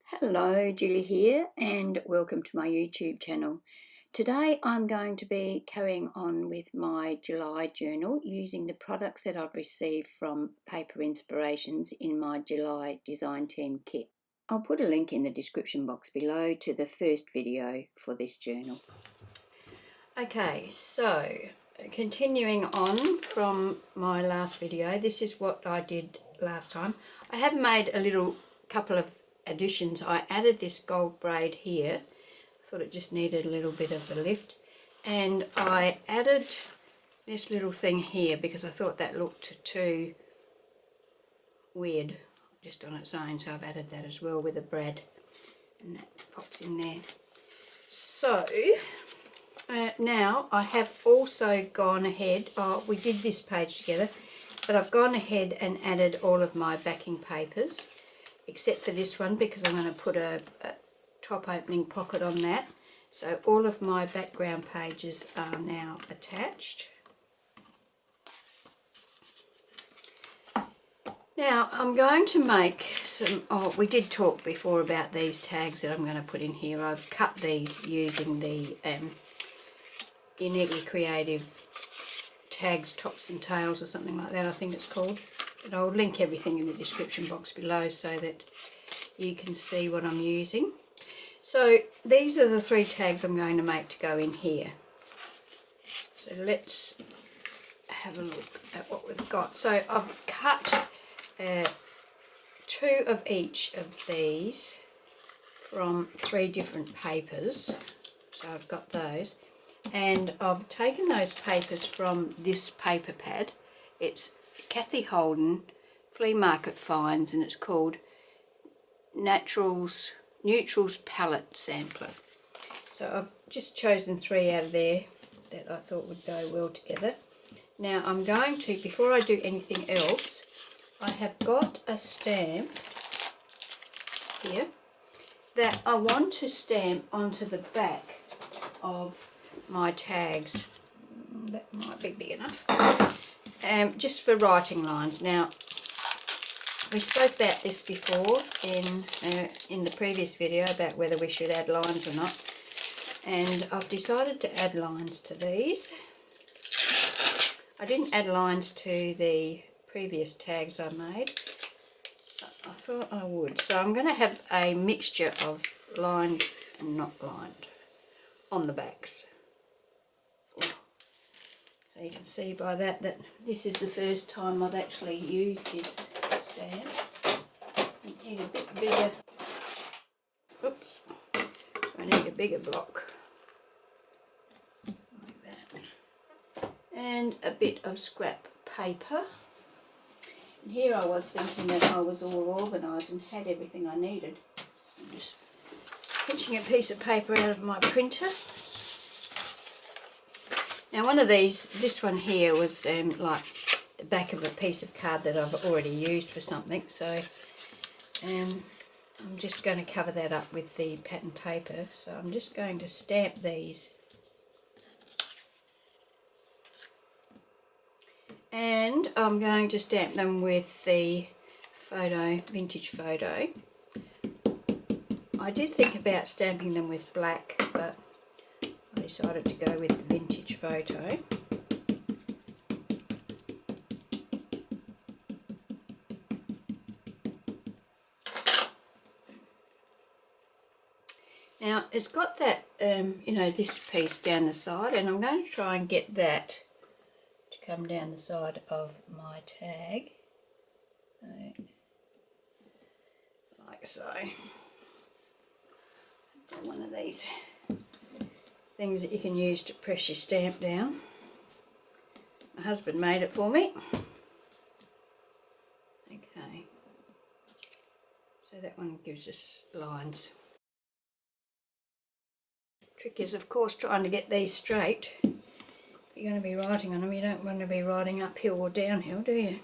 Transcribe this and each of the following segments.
Hello, Julie here, and welcome to my YouTube channel. Today I'm going to be carrying on with my July journal using the products that I've received from Paper Inspirations in my July design team kit. I'll put a link in the description box below to the first video for this journal. Okay, so continuing on from my last video, this is what I did last time. I have made a couple of additions. I added this gold braid here. I thought it just needed a little bit of a lift, and I added this little thing here because I thought that looked too weird just on its own, so I've added that as well with a brad, and that pops in there. So now I have also gone ahead, we did this page together, but I've gone ahead and added all of my backing papers except for this one because I'm going to put a top opening pocket on that. So all of my background pages are now attached. Now I'm going to make some, we did talk before about these tags that I'm going to put in here. I've cut these using the Uniquely Creative Tags, Tops and Tails or something like that I think it's called. But I'll link everything in the description box below so that you can see what I'm using. So these are the 3 tags I'm going to make to go in here. So let's have a look at what we've got. So I've cut 2 of each of these from 3 different papers. So I've got those. And I've taken those papers from this paper pad. It's Cathe Holden Flea Market Finds, and it's called Neutrals Palette Sampler. So I've just chosen 3 out of there that I thought would go well together. Now I'm going to, before I do anything else, I have got a stamp here that I want to stamp onto the back of my tags. That might be big enough. Just for writing lines. Now we spoke about this before in the previous video about whether we should add lines or not, and I've decided to add lines to these. I didn't add lines to the previous tags I made. I thought I would, so I'm going to have a mixture of lined and not lined on the backs. So you can see by that this is the first time I've actually used this stamp. I need a bit bigger. Oops. So I need a bigger block. Like that. And a bit of scrap paper. And here I was thinking that I was all organised and had everything I needed. I'm just pinching a piece of paper out of my printer. Now one of these, this one here was like the back of a piece of card that I've already used for something, so I'm just going to cover that up with the pattern paper. So I'm just going to stamp these, and I'm going to stamp them with the vintage photo. I did think about stamping them with black, but I decided to go with the vintage photo. Now it's got that, this piece down the side, and I'm going to try and get that to come down the side of my tag, like so. One of these things that you can use to press your stamp down. My husband made it for me. Okay, so that one gives us lines. Trick is of course trying to get these straight. If you're going to be writing on them, you don't want to be writing uphill or downhill, do you?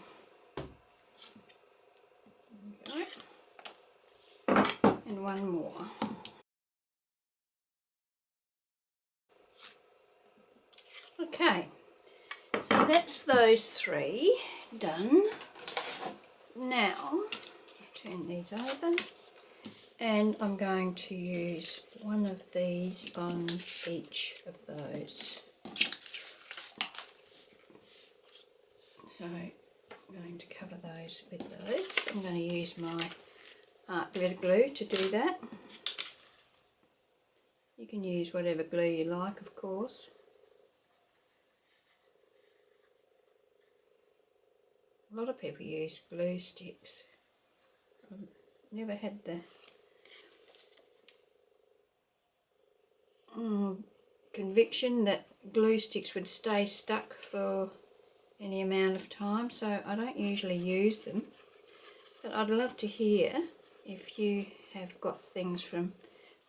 Okay. And one more. Okay, so that's those 3 done. Now turn these over, And I'm going to use one of these on each of those. So I'm going to cover those with those. I'm going to use my art glitter glue to do that. You can use whatever glue you like, of course. A lot of people use glue sticks. I've never had the conviction that glue sticks would stay stuck for any amount of time, so I don't usually use them. But I'd love to hear if you have got things from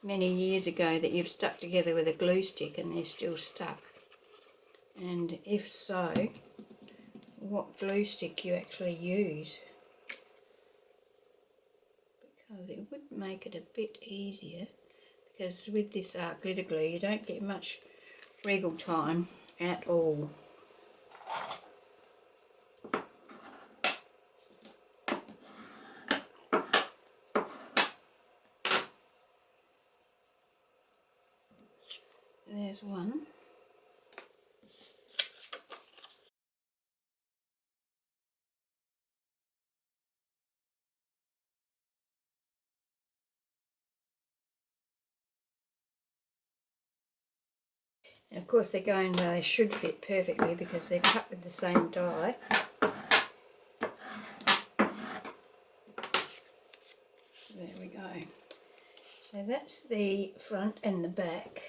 many years ago that you've stuck together with a glue stick and they're still stuck. And if so, what glue stick you actually use. Because it would make it a bit easier, because with this art glitter glue you don't get much wriggle time at all. There's one. And of course they should fit perfectly because they're cut with the same die. There we go. So that's the front and the back.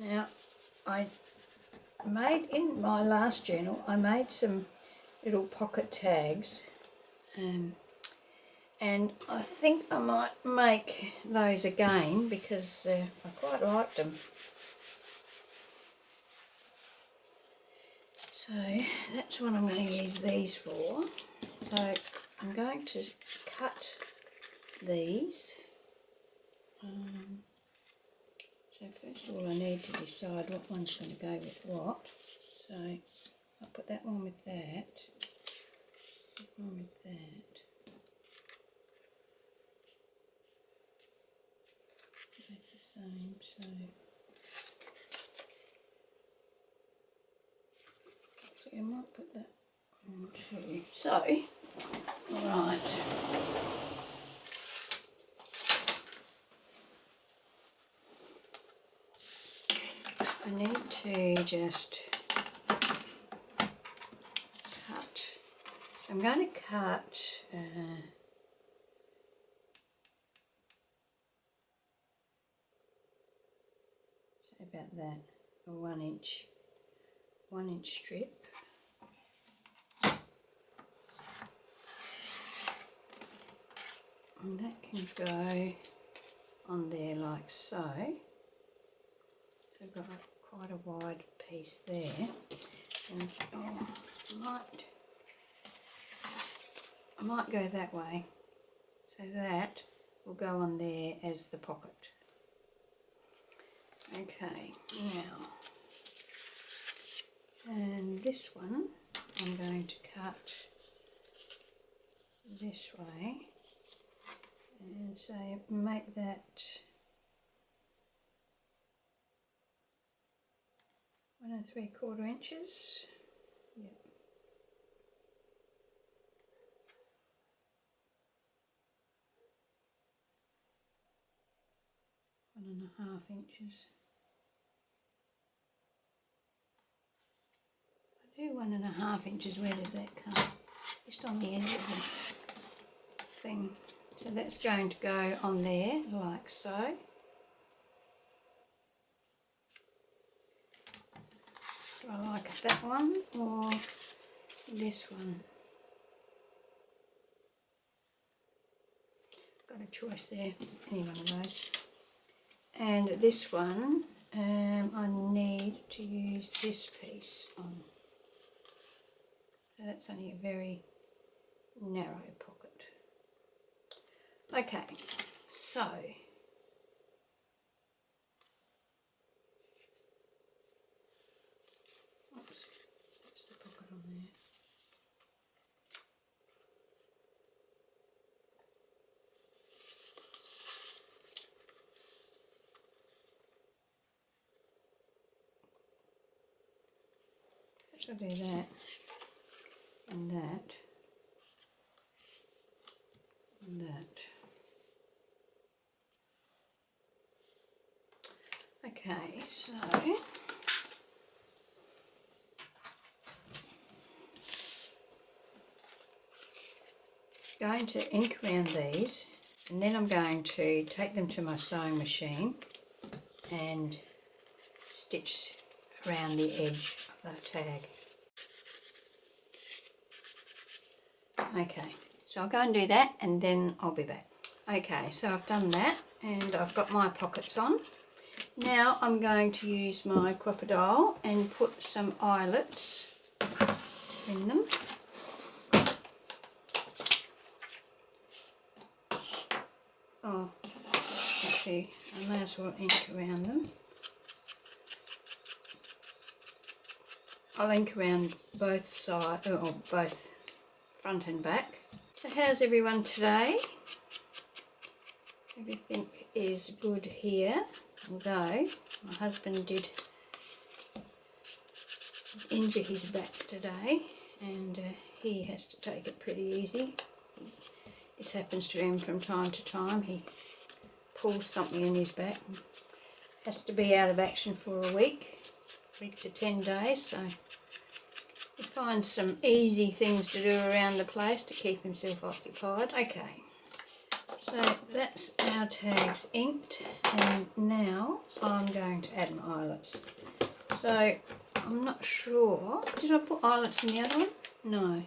Now, I made, in my last journal, I made some little pocket tags, and I think I might make those again because I quite liked them. So that's what I'm going to use these for. So I'm going to cut these. So first of all I need to decide what one's going to go with what. So I'll put that one with that, one with that. That's the same, so I might put that on too. So, right. I need to just cut. I'm going to cut say about that, a 1 inch strip. And that can go on there like so. So I've got quite a wide piece there. And I might go that way. So that will go on there as the pocket. Okay, now, and this one I'm going to cut this way. And so make that 1 3/4 inches. Yep. 1 1/2 inches. I do 1 1/2 inches. Where does that come? Just on the end of the thing. So that's going to go on there like so. Do I like that one or this one? Got a choice there, any one of those. And this one, I need to use this piece on. So that's only a very narrow pocket. Okay, so oops, that's the pocket on there. I'll do that and that and that. Okay, so going to ink around these, and then I'm going to take them to my sewing machine and stitch around the edge of the tag. Okay, so I'll go and do that and then I'll be back. Okay, so I've done that and I've got my pockets on. Now I'm going to use my Cutterbee and put some eyelets in them. Oh, actually, I may as well ink around them. I'll ink around both sides, or both front and back. So how's everyone today? Everything is good here, although my husband did injure his back today and he has to take it pretty easy. This happens to him from time to time. He pulls something in his back and has to be out of action for a week to 10 days, so he finds some easy things to do around the place to keep himself occupied. Okay, so that's our tags inked, and now I'm going to add my eyelets. So I'm not sure, did I put eyelets in the other one? No.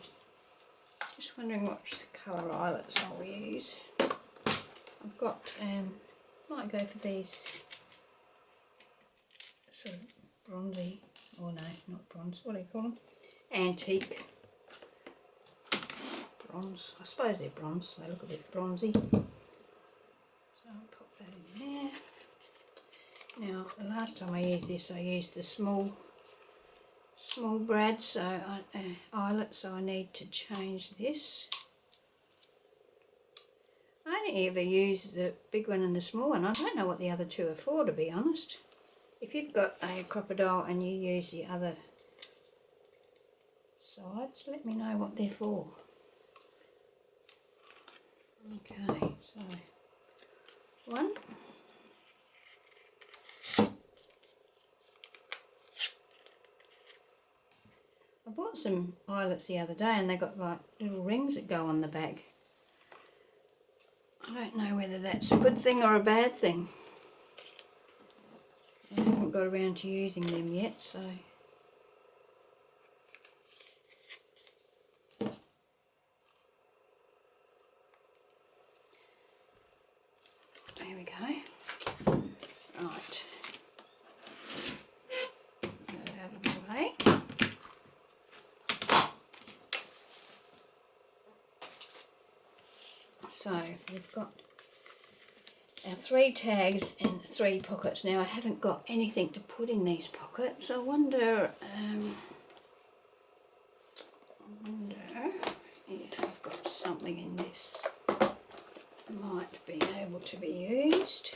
Just wondering what colour eyelets I'll use. I've got, might go for these sort of bronzy, or no, not bronze, what do you call them? Antique bronze. I suppose they're bronze, they look a bit bronzy. So I'll pop that in there. Now, the last time I used this, I used the small brad, so eyelet, so I need to change this. I only ever use the big one and the small one. I don't know what the other two are for, to be honest. If you've got a Cutterbee and you use the other sides, let me know what they're for. Okay, so one. I bought some eyelets the other day and they got like little rings that go on the back. I don't know whether that's a good thing or a bad thing. I haven't got around to using them yet, so there we go. Right. Get that out of the way. So we've got our 3 tags and 3 pockets. Now I haven't got anything to put in these pockets. I wonder if I've got something in this that might be able to be used.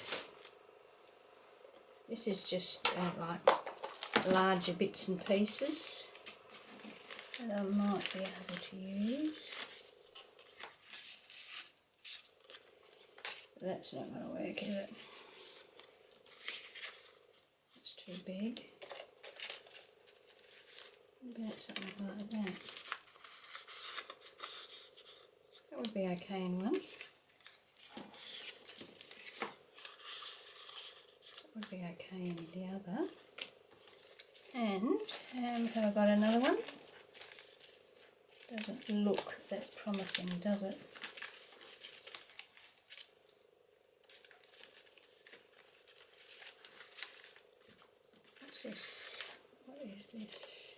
This is just like larger bits and pieces that I might be able to use. That's not going to work, is it? It's too big. About something like that. That would be okay in one. That would be okay in the other. And have I got another one? Doesn't look that promising, does it? This, what is this?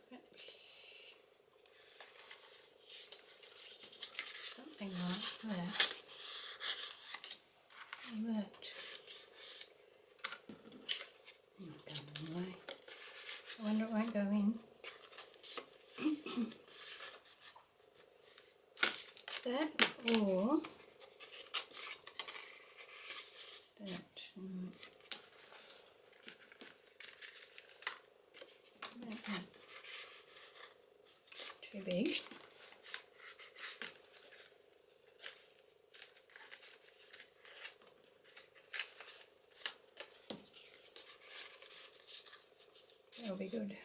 Perhaps something like that. And that. Not going away. I wonder it won't go in. big. That'll be good.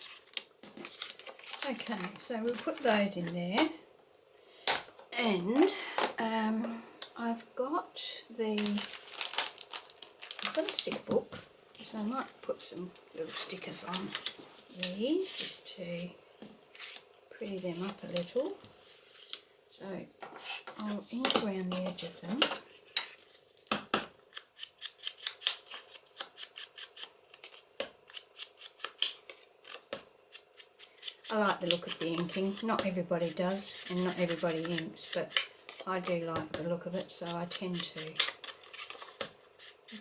Okay, so we'll put those in there, and I've got a sticker book, so I might put some little stickers on these just to pretty them up a little. So I'll ink around the edge of them. I like the look of the inking. Not everybody does, and not everybody inks, but I do like the look of it, so I tend to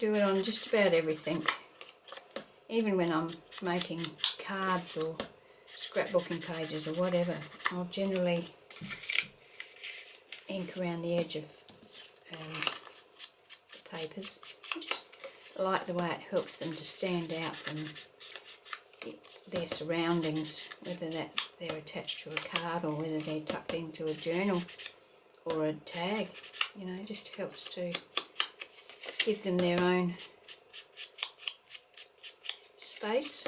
do it on just about everything. Even when I'm making cards or scrapbooking pages or whatever, I'll generally ink around the edge of the papers. I just like the way it helps them to stand out from their surroundings, whether that they're attached to a card or whether they're tucked into a journal or a tag. You know, it just helps to give them their own space.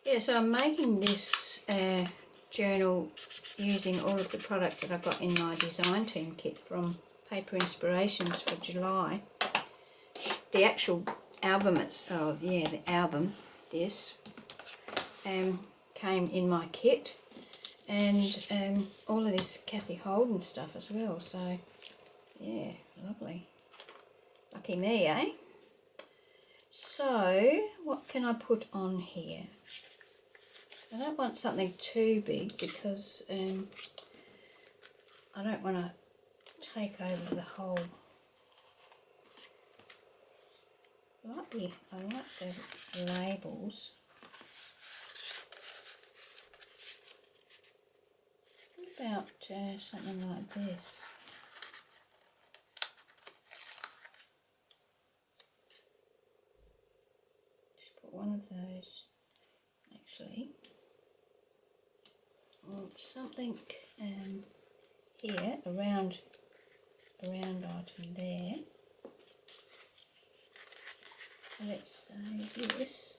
Yeah, so I'm making this journal using all of the products that I got in my design team kit from Paper Inspirations for July. The actual album, the album, this, came in my kit, and all of this Cathe Holden stuff as well, so yeah, lovely. Lucky me, eh? So, what can I put on here? I don't want something too big because I don't want to take over the whole. I like the labels. What about something like this? Just put one of those, actually. Something here, a round item there. So let's say this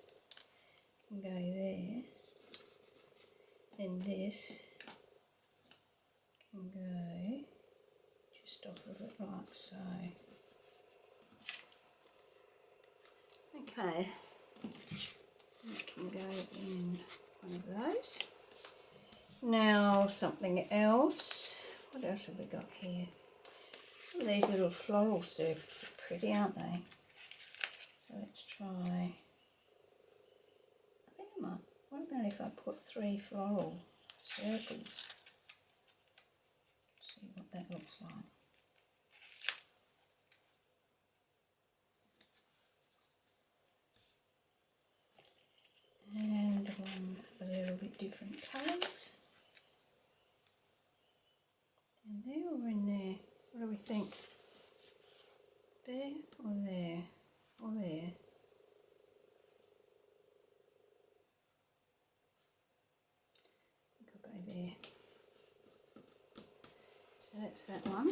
can go there, then this can go just off of it like so. Okay, that can go in one of those. Now something else. What else have we got here? Some of these little floral circles are pretty, aren't they? So let's try. I think I might. What about if I put 3 floral circles? See what that looks like. And one a little bit different colours. And there or in there? What do we think? There or there? Or there? I think I'll go there. So that's that one.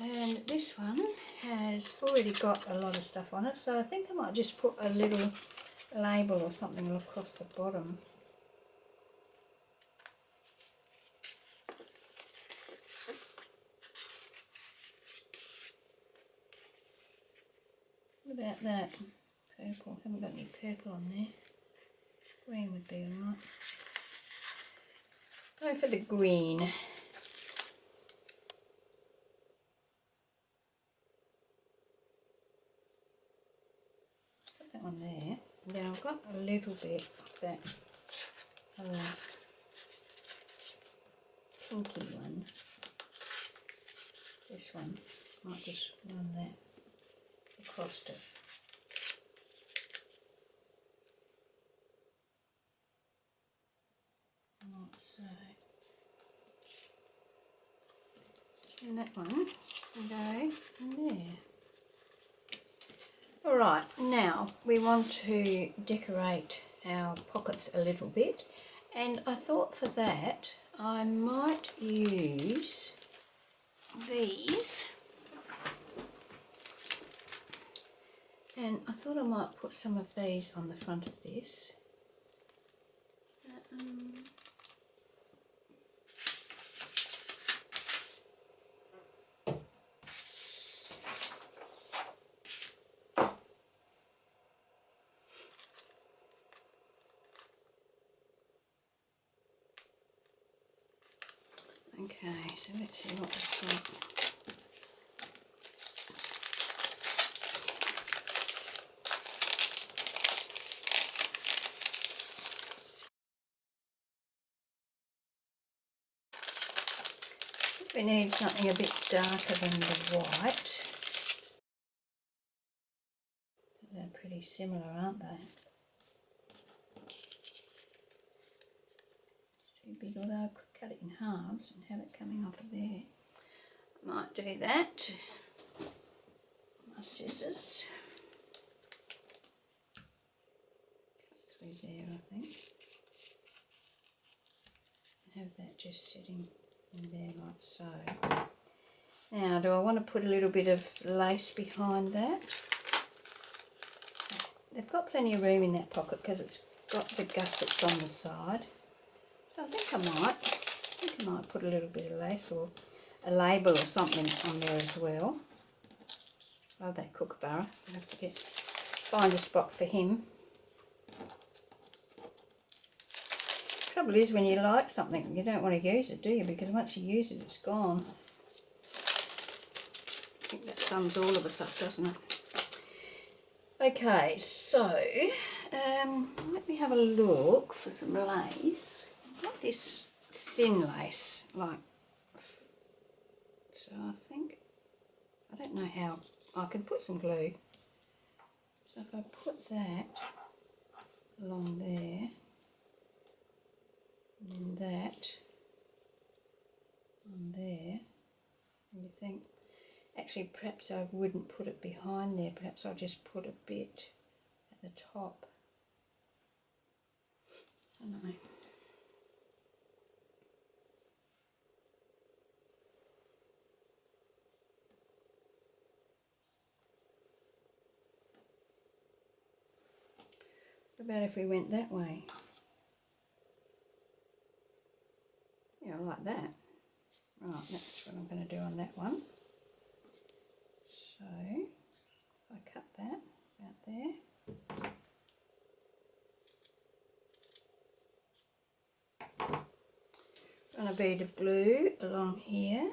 And this one has already got a lot of stuff on it, so I think I might just put a little label or something across the bottom. What about that? Purple. Haven't got any purple on there. Green would be alright. Go for the green. Put that one there. And then I've got a little bit of that other pinky one. This one. Might just run that across it. Like so. And that one can go in there. Alright, now we want to decorate our pockets a little bit, and I thought for that I might use these, and I thought I might put some of these on the front of this. Okay, so let's see what we've got. We need something a bit darker than the white. They're pretty similar, aren't they? It's too big, although I could cut it in halves and have it coming off of there. I might do that. My scissors. Cut through there, I think. And have that just sitting in there like so. Now, do I want to put a little bit of lace behind that? They've got plenty of room in that pocket because it's got the gussets on the side. So I think I might put a little bit of lace or a label or something on there as well. Love that kookaburra. I have to find a spot for him. Trouble is, when you like something, you don't want to use it, do you? Because once you use it, it's gone. I think that sums all of us up, doesn't it? Okay, so let me have a look for some lace. I've got this thin lace, like, so I don't know how, I can put some glue. So if I put that along there, and then that on there, and you think, actually perhaps I wouldn't put it behind there, perhaps I'll just put a bit at the top. I don't know. What about if we went that way? Yeah, I like that. Right, that's what I'm going to do on that one. So, if I cut that about there. Run a bead of glue along here.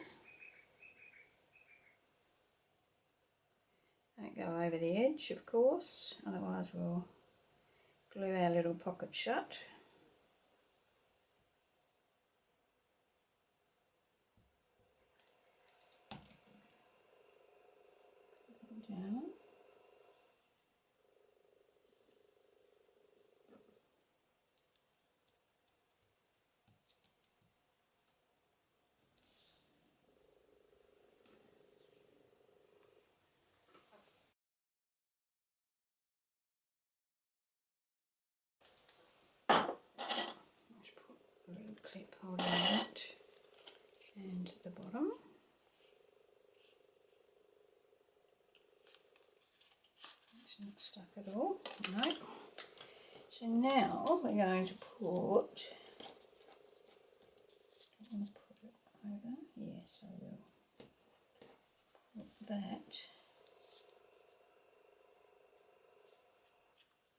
Don't go over the edge, of course, otherwise we'll glue our little pocket shut. Down. Just put a little clip holding that and the bottom. It's not stuck at all, no. So now we're going to put, I want to put it over, yes I will, put that,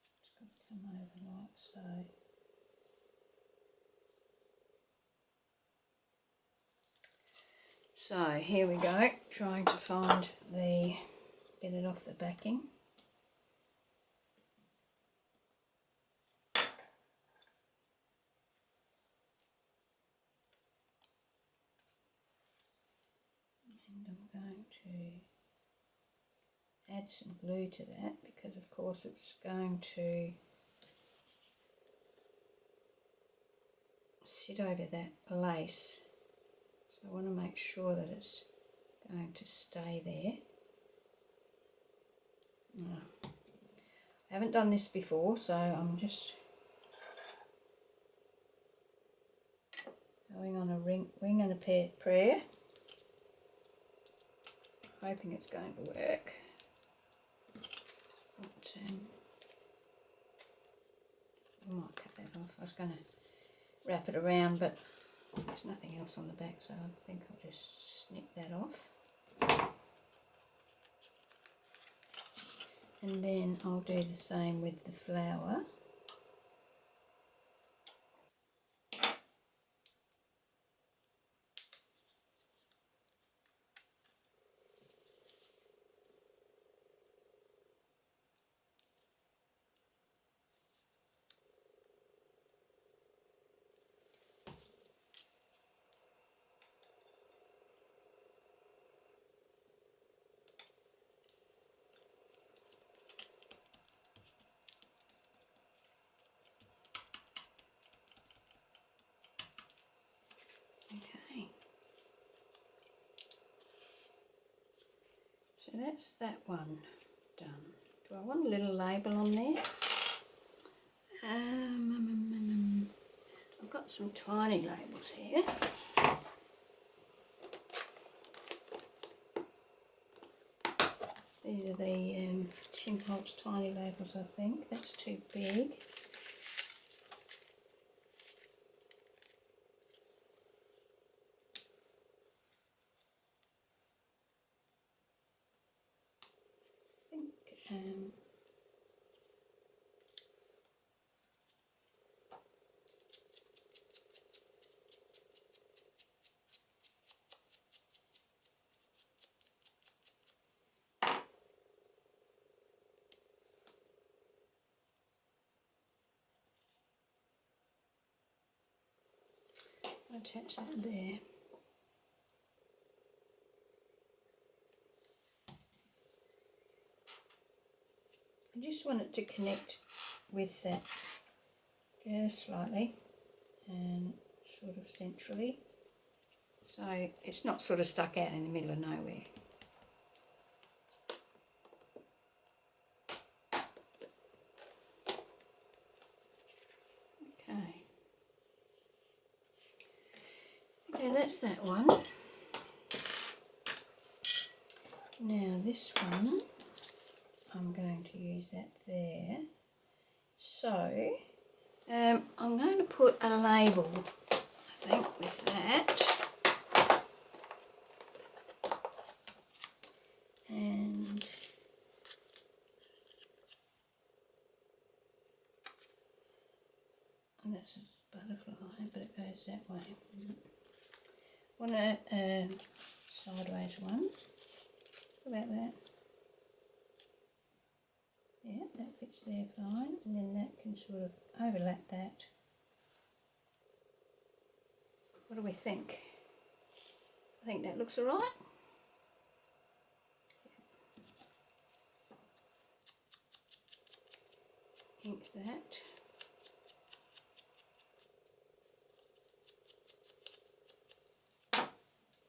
it's got to come over like so. So here we go, trying to find get it off the backing. And I'm going to add add some glue to that because of course it's going to sit over that lace. So I want to make sure that it's going to stay there. Oh, I haven't done this before, so I'm just going on a wing and a prayer, hoping it's going to work. But, I might cut that off. I was going to wrap it around, but there's nothing else on the back, so I think I'll just snip that off. And then I'll do the same with the flower. Okay, so that's that one done. Do I want a little label on there? I've got some tiny labels here. These are the Tim Holtz tiny labels, I think. That's too big. I think I'll attach that there. I just want it to connect with that just slightly and sort of centrally, so it's not sort of stuck out in the middle of nowhere. Okay, that's that one. Now this one, I'm going to use that there. So I'm going to put a label, I think, with that. And that's a butterfly, but it goes that way. I want a sideways one. What about that? Yeah, that fits there fine, and then that can sort of overlap that. What do we think? I think that looks alright. Ink that.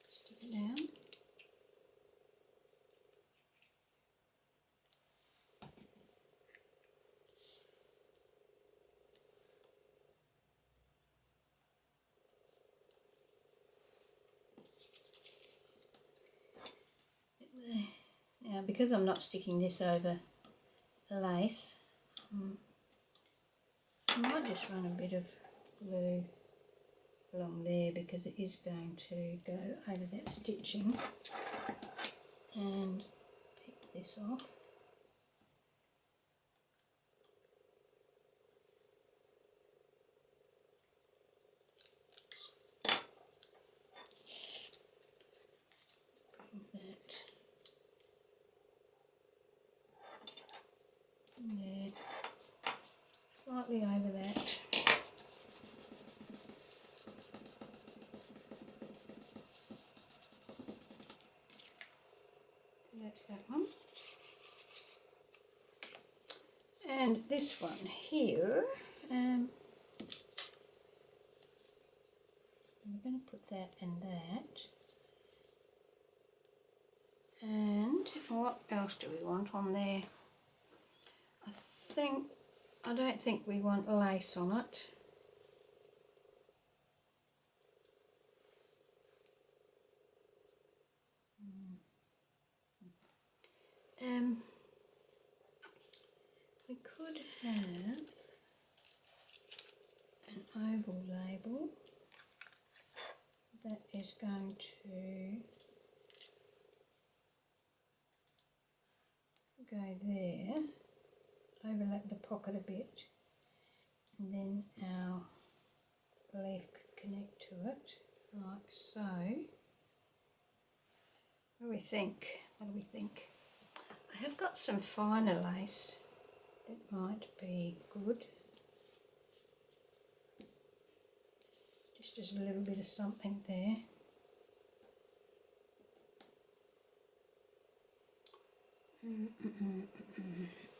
Stick it down. Now, because I'm not sticking this over the lace, I might just run a bit of glue along there because it is going to go over that stitching, and pick this off. There, slightly over that. So that's that one. And this one here, I'm going to put that and that. And what else do we want on there? I don't think we want lace on it. We could have an oval label that is going to go there, overlap the pocket a bit, and then our leaf could connect to it like so. What do we think? What do we think? I have got some finer lace that might be good. Just as a little bit of something there.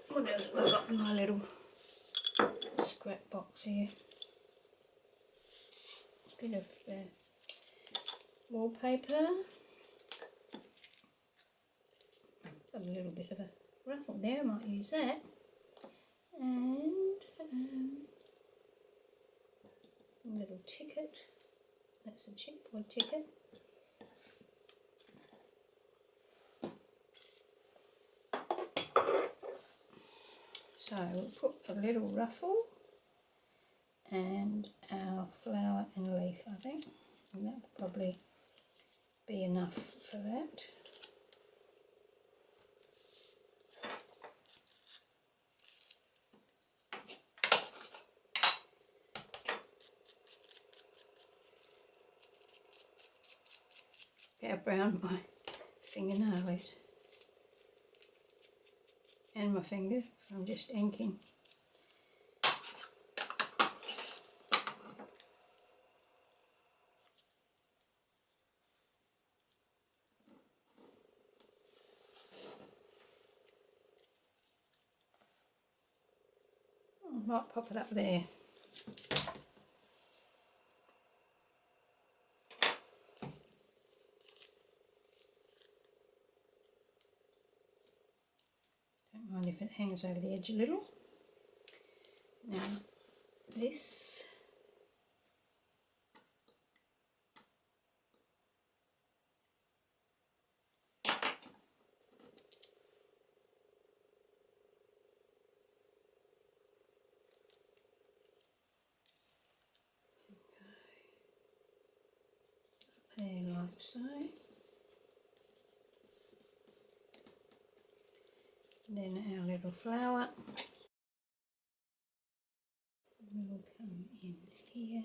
What else have I got in my little scrap box here? A bit of wallpaper. Got a little bit of a ruffle there, I might use that. And a little ticket. That's a chipboard ticket. So we'll put a little ruffle and our flower and leaf, I think, and that will probably be enough for that. Look how brown my fingernail is, and my finger from just inking. I might pop it up there. Don't mind if it hangs over the edge a little. Now this, there like so. Then our little flower will come in here.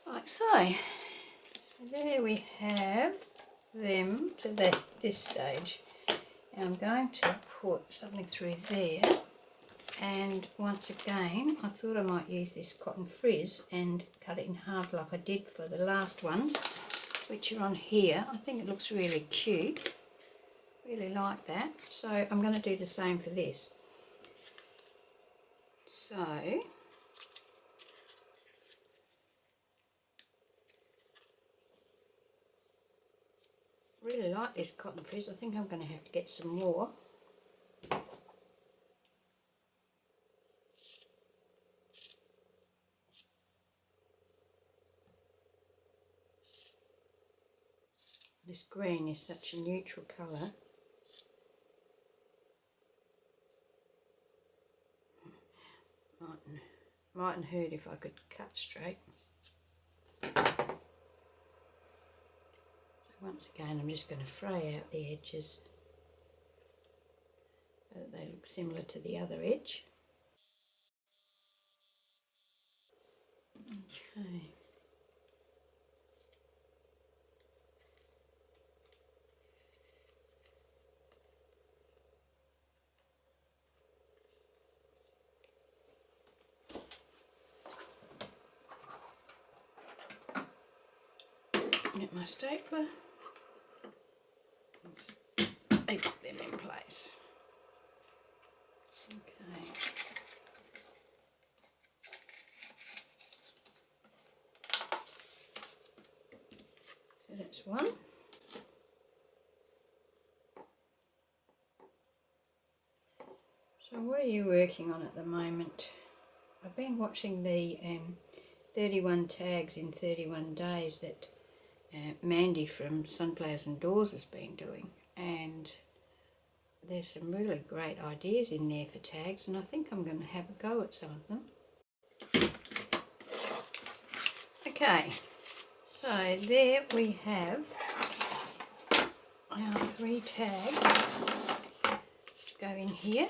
Like so. So there we have them to this stage. And I'm going to put something through there. And once again, I thought I might use this cotton frizz and cut it in half like I did for the last ones, which are on here. I think it looks really cute. Really like that. So I'm going to do the same for this. So really like this cotton frizz. I think I'm going to have to get some more. This green is such a neutral colour. Mightn't hurt if I could cut straight. So once again, I'm just going to fray out the edges so that they look similar to the other edge. Okay. my stapler and put them in place. Okay. So that's one. So what are you working on at the moment? I've been watching the 31 tags in 31 days that Mandy from Sunflowers and Doors has been doing, and there's some really great ideas in there for tags, and I think I'm going to have a go at some of them. Okay, so there we have our 3 tags to go in here.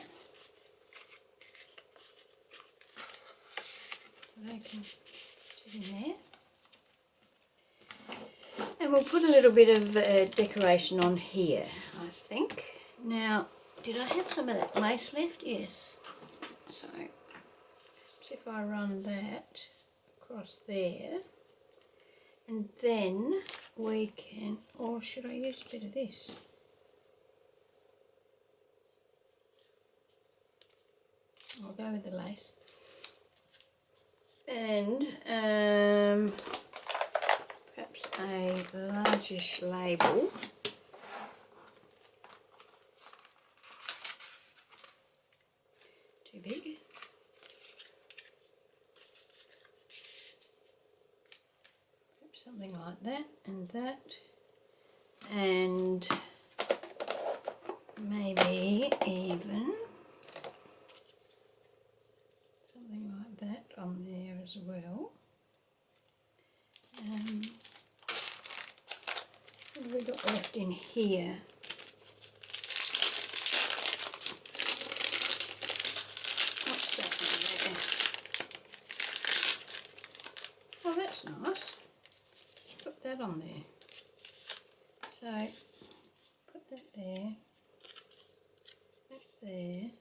They can sit in there. And we'll put a little bit of decoration on here, I think. Now, did I have some of that lace left? Yes. So, if I run that across there, and then we can, or should I use a bit of this? I'll go with the lace. And perhaps a largish label. Too big. Perhaps something like that and that. And maybe even something like that on there as well. What have we got left in here? What's that one there? Oh, that's nice. Let's put that on there. So, put that there, that there.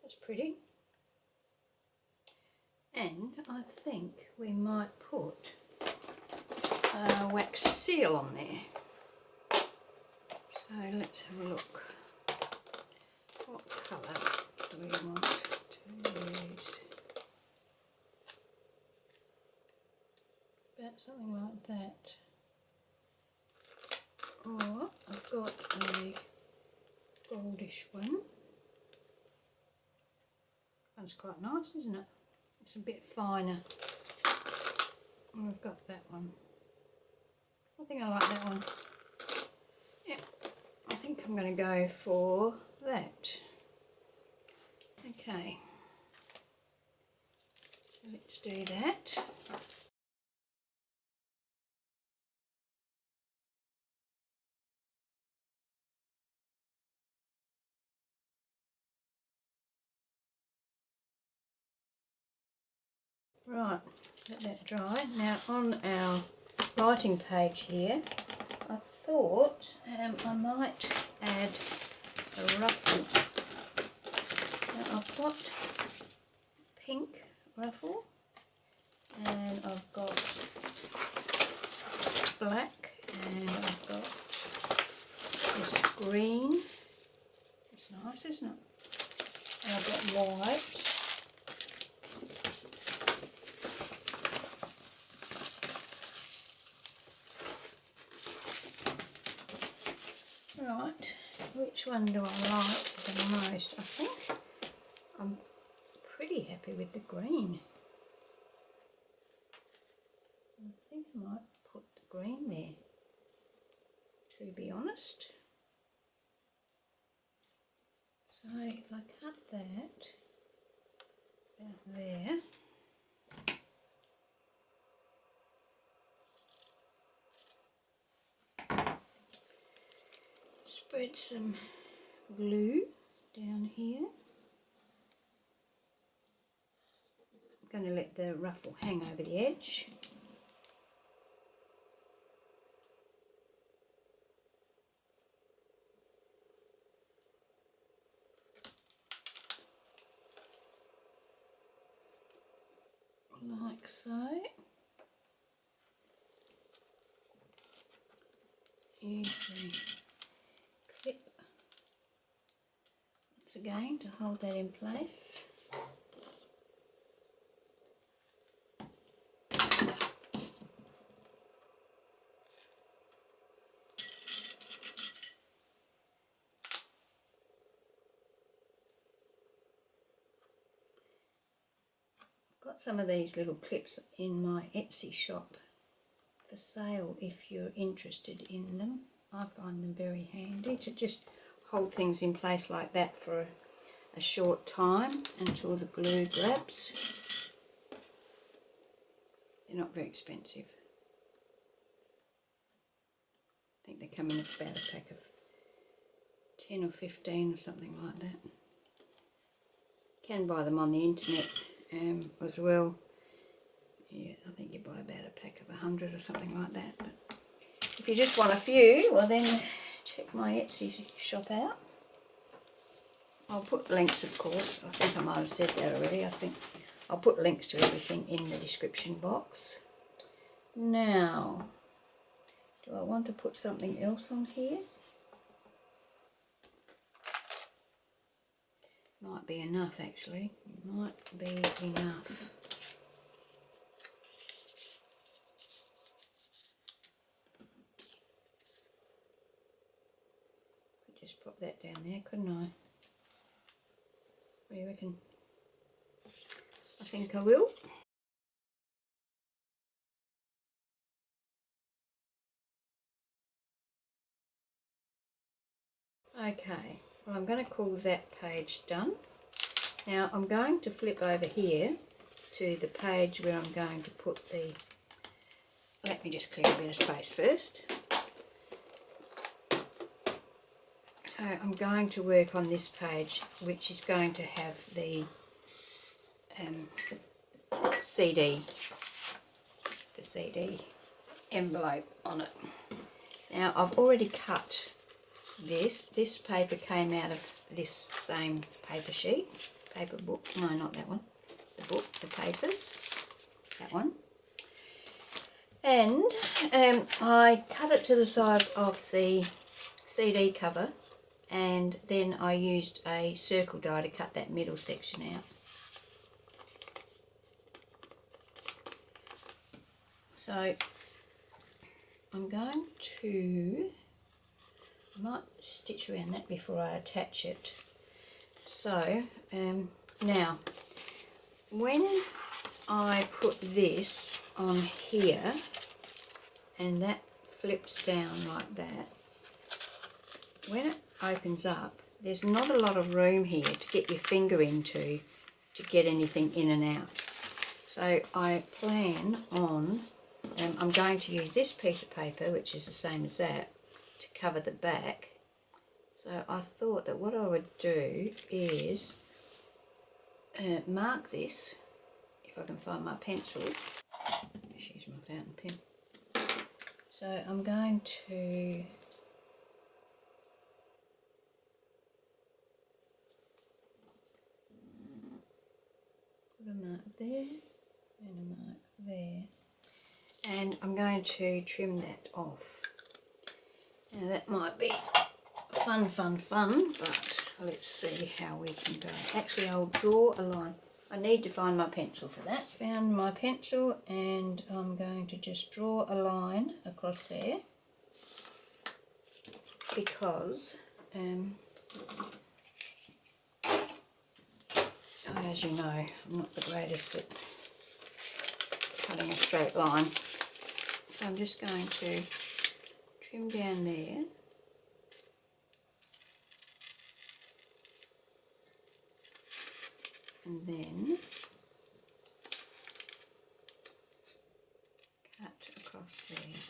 That's pretty. And I think we might put a wax seal on there. So let's have a look. What colour do we want to use? About something like that. Or I've got a goldish one. That's quite nice, isn't it? It's a bit finer. And we've got that one. I think I like that one. Yeah, I think I'm going to go for that. Okay, so let's do that. Right, let that dry. Now on our writing page here, I thought I might add a ruffle. Now I've got pink ruffle and I've got black and I've got this green. It's nice, isn't it? And I've got white. Right, which one do I like the most? I think I'm pretty happy with the green. I think I might put the green there, to be honest. So if I cut that about there, spread some glue down here. I'm going to let the ruffle hang over the edge. like so. Use the clip once again to hold that in place. Got some of these little clips in my Etsy shop for sale if you're interested in them. I find them very handy to just hold things in place like that for a short time until the glue grabs. They're not very expensive. I think they come in about a pack of 10 or 15 or something like that. You can buy them on the internet as well. Yeah, I think you buy about a pack of 100 or something like that. But if you just want a few, well then check my Etsy shop out. I'll put links, of course. I think I might have said that already. I think I'll put links to everything in the description box. Now, do I want to put something else on here? Might be enough actually. Might be enough. Could just pop that down there, couldn't I? What do you reckon? I think I will. Okay, well I'm going to call that page done. Now I'm going to flip over here to the page where I'm going to put the, let me just clear a bit of space first. So I'm going to work on this page, which is going to have the CD envelope on it. Now I've already cut this. This paper came out of this same paper sheet, paper book, no not that one, the book, the papers, that one. And I cut it to the size of the CD cover, and then I used a circle die to cut that middle section out. So I'm going to, I might stitch around that before I attach it. So now when I put this on here and that flips down like that, when it opens up, there's not a lot of room here to get your finger into to get anything in and out. So I plan on, I'm going to use this piece of paper, which is the same as that, to cover the back. So I thought that what I would do is mark this, if I can find my pencil. Just use my fountain pen. So I'm going to put a mark there and a mark there, and I'm going to trim that off. Now that might be fun, but let's see how we can go. Actually, I'll draw a line. I need to find my pencil for that. Found my pencil, and I'm going to just draw a line across there because as you know, I'm not the greatest at cutting a straight line. So I'm just going to trim down there. And then cut across there.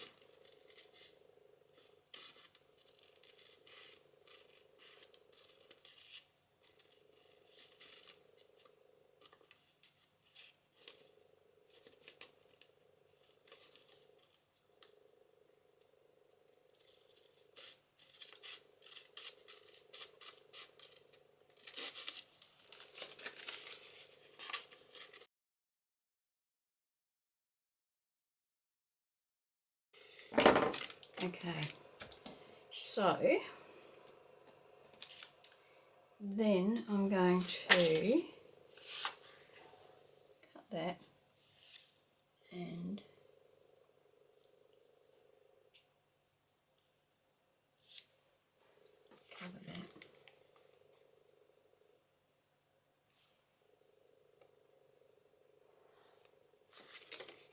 Okay, so then I'm going to cut that and cover that.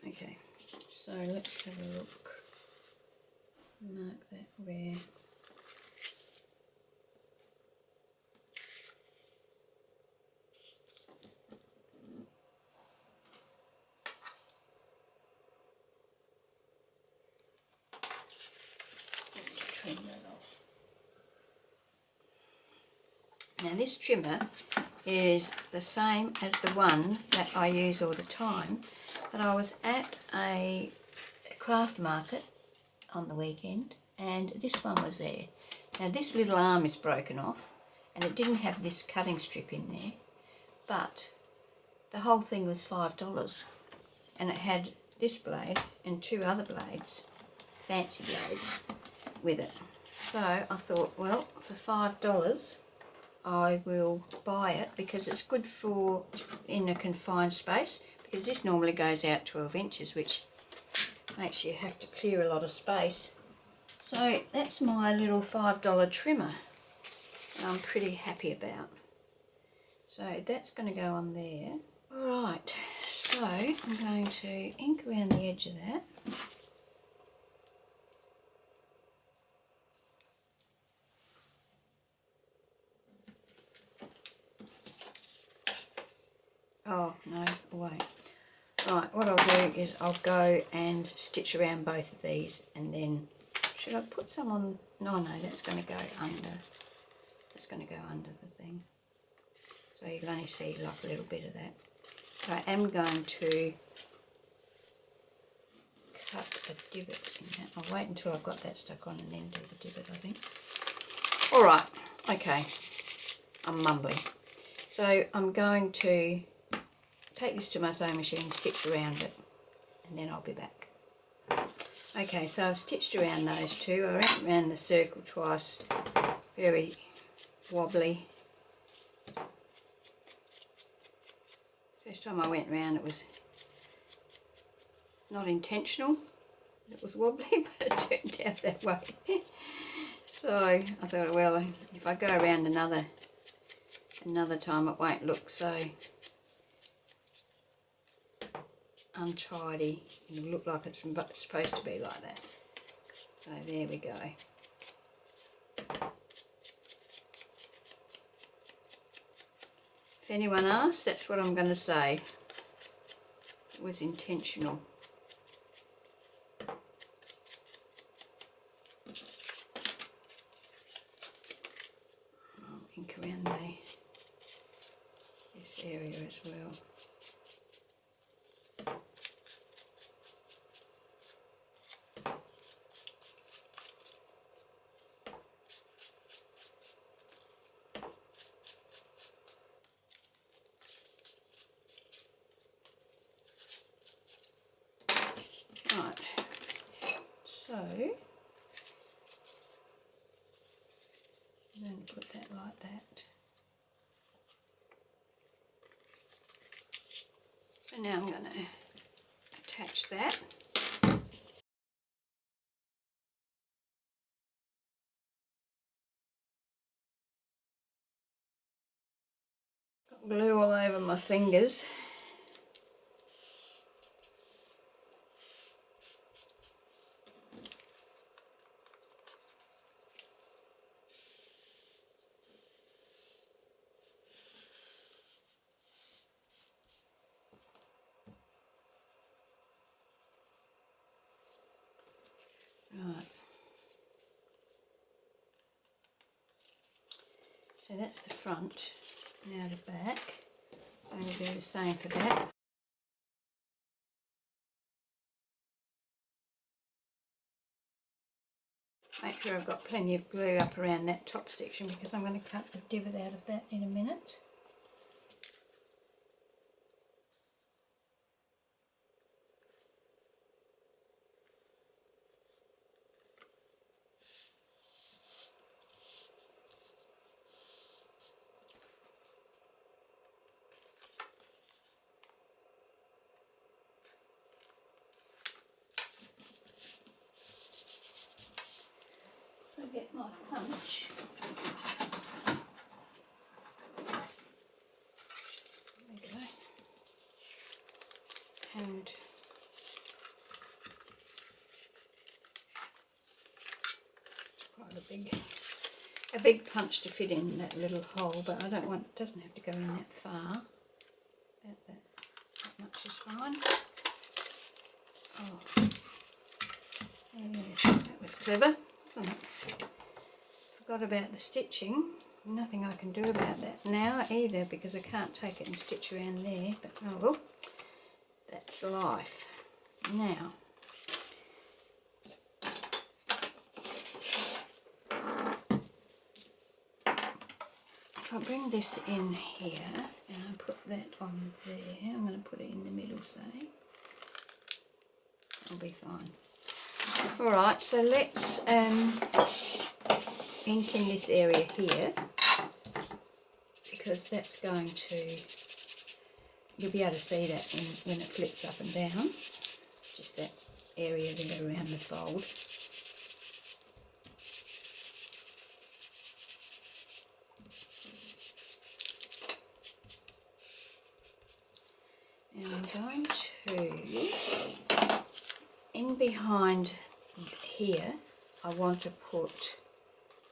Okay, so let's have a look. Mark that where. Trim that off. Now this trimmer is the same as the one that I use all the time, but I was at a craft market on the weekend and this one was there. Now this little arm is broken off and it didn't have this cutting strip in there, but the whole thing was $5 and it had this blade and two other blades, fancy blades, with it. So I thought, well, for $5 I will buy it because it's good for in a confined space, because this normally goes out 12 inches, which makes you have to clear a lot of space. So that's my little $5 trimmer and I'm pretty happy about. So that's going to go on there. Alright, so I'm going to ink around the edge of that. Oh no, wait. Right, what I'll do is I'll go and stitch around both of these, and then should I put some on? No, that's going to go under. That's going to go under the thing. So you'll only see like a little bit of that. So I am going to cut a divot in that. I'll wait until I've got that stuck on and then do the divot, I think. Alright, okay. I'm mumbling. So I'm going to take this to my sewing machine, stitch around it, and then I'll be back. Okay, so I've stitched around those two. I went around the circle twice, very wobbly. First time I went round it was not intentional, it was wobbly, but it turned out that way. So I thought, well, if I go around another time it won't look so untidy. It'll look like it's supposed to be like that. So there we go. If anyone asks, that's what I'm going to say. It was intentional. I'll ink around this area as well. Right, so I'm going to put that like that. So now I'm going to attach that. Got glue all over my fingers. Right, so that's the front. Now the back, I'm going to do the same for that. Make sure I've got plenty of glue up around that top section because I'm going to cut the divot out of that in a minute. get my punch. There we go. And it's quite a big punch to fit in that little hole, but I don't want, it doesn't have to go in that far. About that much is fine. Oh, yeah, that was clever, wasn't it? Forgot about the stitching. Nothing I can do about that now either, because I can't take it and stitch around there, but oh well, that's life. Now, if I bring this in here and I put that on there, I'm going to put it in the middle, say, I'll be fine. Alright, so let's ink in this area here, because that's going to, you'll be able to see that when it flips up and down, just that area there around the fold. And I'm going to, in behind here, I want to put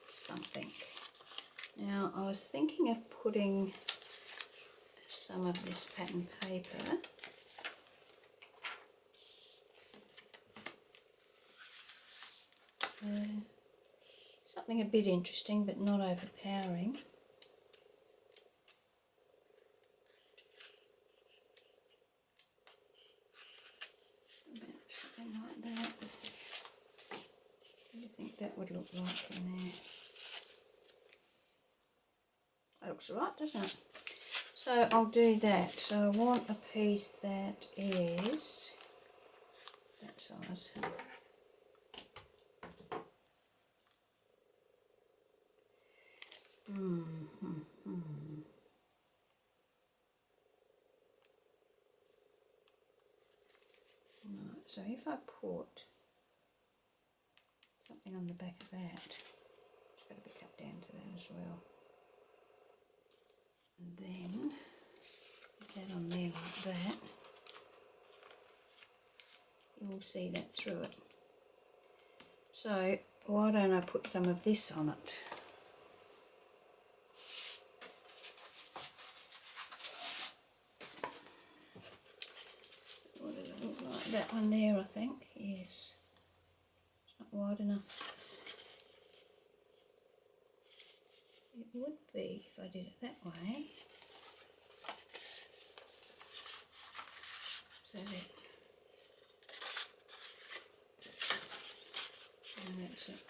something. Now I was thinking of putting some of this pattern paper something a bit interesting but not overpowering. Something like that. What do you think that would look like in there? That looks alright, doesn't it? So I'll do that. So I want a piece that is that size. Right, so if I put something on the back of that, it's got to be cut down to that as well. And then put that on there like that. You will see that through it. So why don't I put some of this on it? What does it look like? That one there, I think. Yes. It's not wide enough. It would be if I did it that way. So that, and that's it.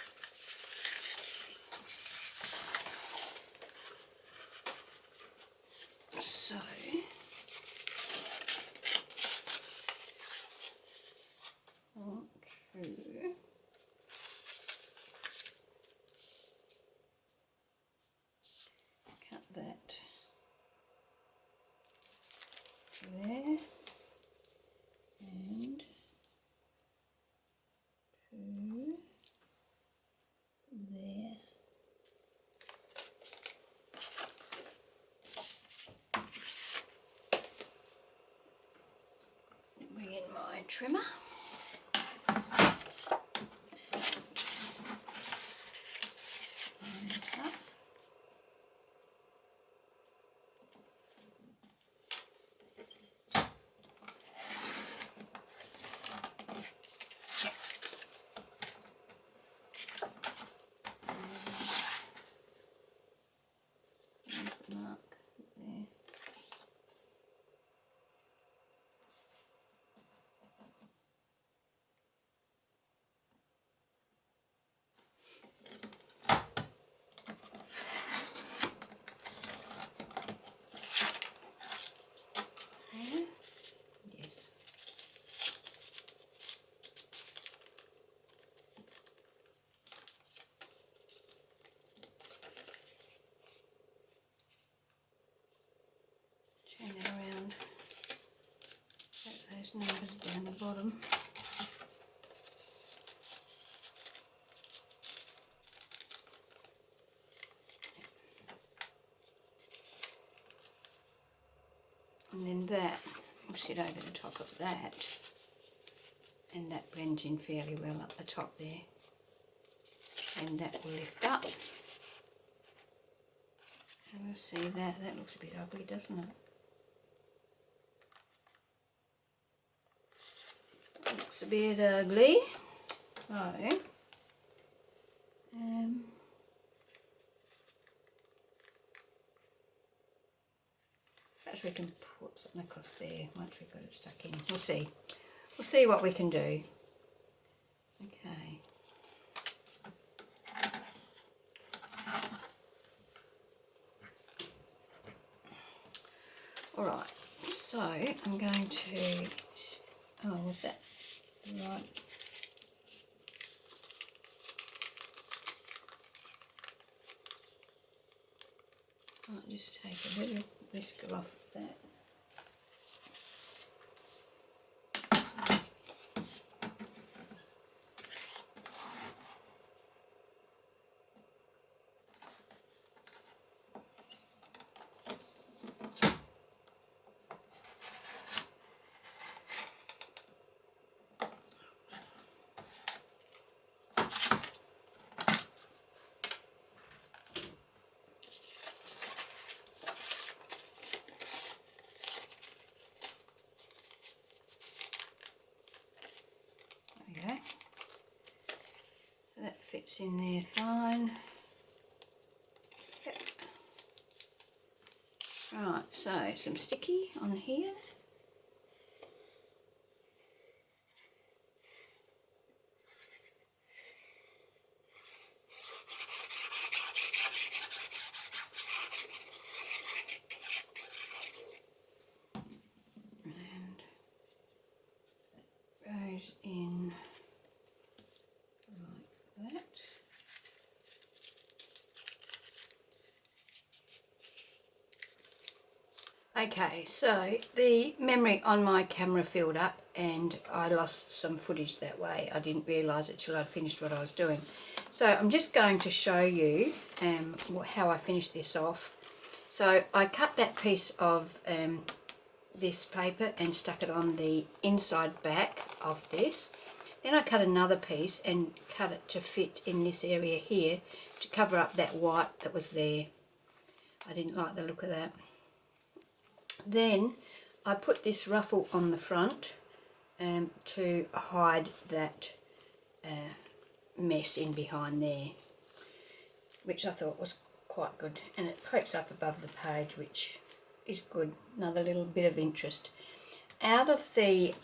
So I want to cut that there and to there. Bring in my trimmer. Turn it around, put those numbers down the bottom. and then that will sit over the top of that, and that blends in fairly well up the top there, and that will lift up. And we'll see that looks a bit ugly, doesn't it? That looks a bit ugly. So perhaps we can put something across there once we've got it stuck in. We'll see. We'll see what we can do. Okay. Alright, so I'm going to, oh, was that right? I'll just take a little whisker off of that. That fits in there fine. Yep. Right, so some sticky on here. And that goes in like that. Okay, so the memory on my camera filled up and I lost some footage that way. I didn't realise it till I'd finished what I was doing. So I'm just going to show you how I finished this off. So I cut that piece of this paper and stuck it on the inside back of this. Then I cut another piece and cut it to fit in this area here to cover up that white that was there. I didn't like the look of that. Then I put this ruffle on the front to hide that mess in behind there, which I thought was quite good, and it pokes up above the page, which is good, another little bit of interest. Out of the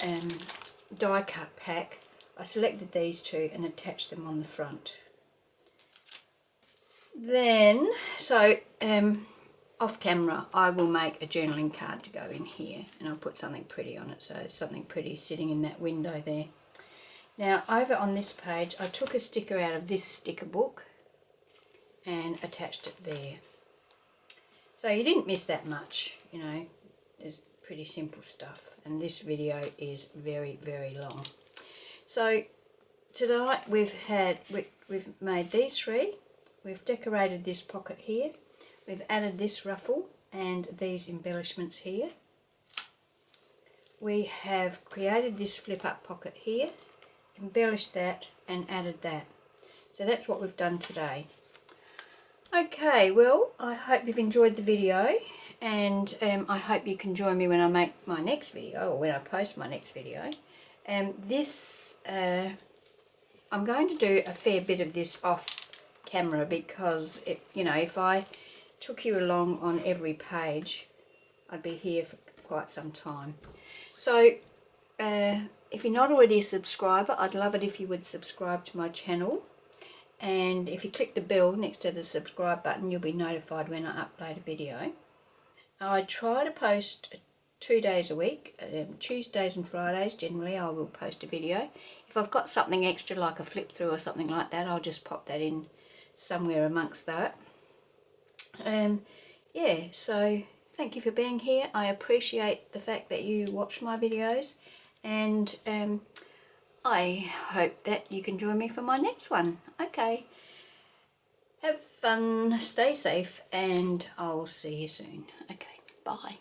die cut pack I selected these two and attached them on the front. Then, so off camera I will make a journaling card to go in here, and I'll put something pretty on it, so something pretty sitting in that window there. Now over on this page I took a sticker out of this sticker book and attached it there. So you didn't miss that much, you know, there's pretty simple stuff, and this video is very, very long. So tonight we've made these three. We've decorated this pocket here. We've added this ruffle and these embellishments here. We have created this flip up pocket here, embellished that and added that. So that's what we've done today. Okay, well, I hope you've enjoyed the video, and I hope you can join me when I make my next video, or when I post my next video. I'm going to do a fair bit of this off camera because, you know, if I took you along on every page, I'd be here for quite some time. So if you're not already a subscriber, I'd love it if you would subscribe to my channel, and if you click the bell next to the subscribe button, you'll be notified when I upload a video. I try to post 2 days a week, Tuesdays and Fridays generally I will post a video. If I've got something extra like a flip through or something like that, I'll just pop that in somewhere amongst that. Yeah, so thank you for being here. I appreciate the fact that you watch my videos, and I hope that you can join me for my next one. Okay, have fun, stay safe, and I'll see you soon. Okay, bye.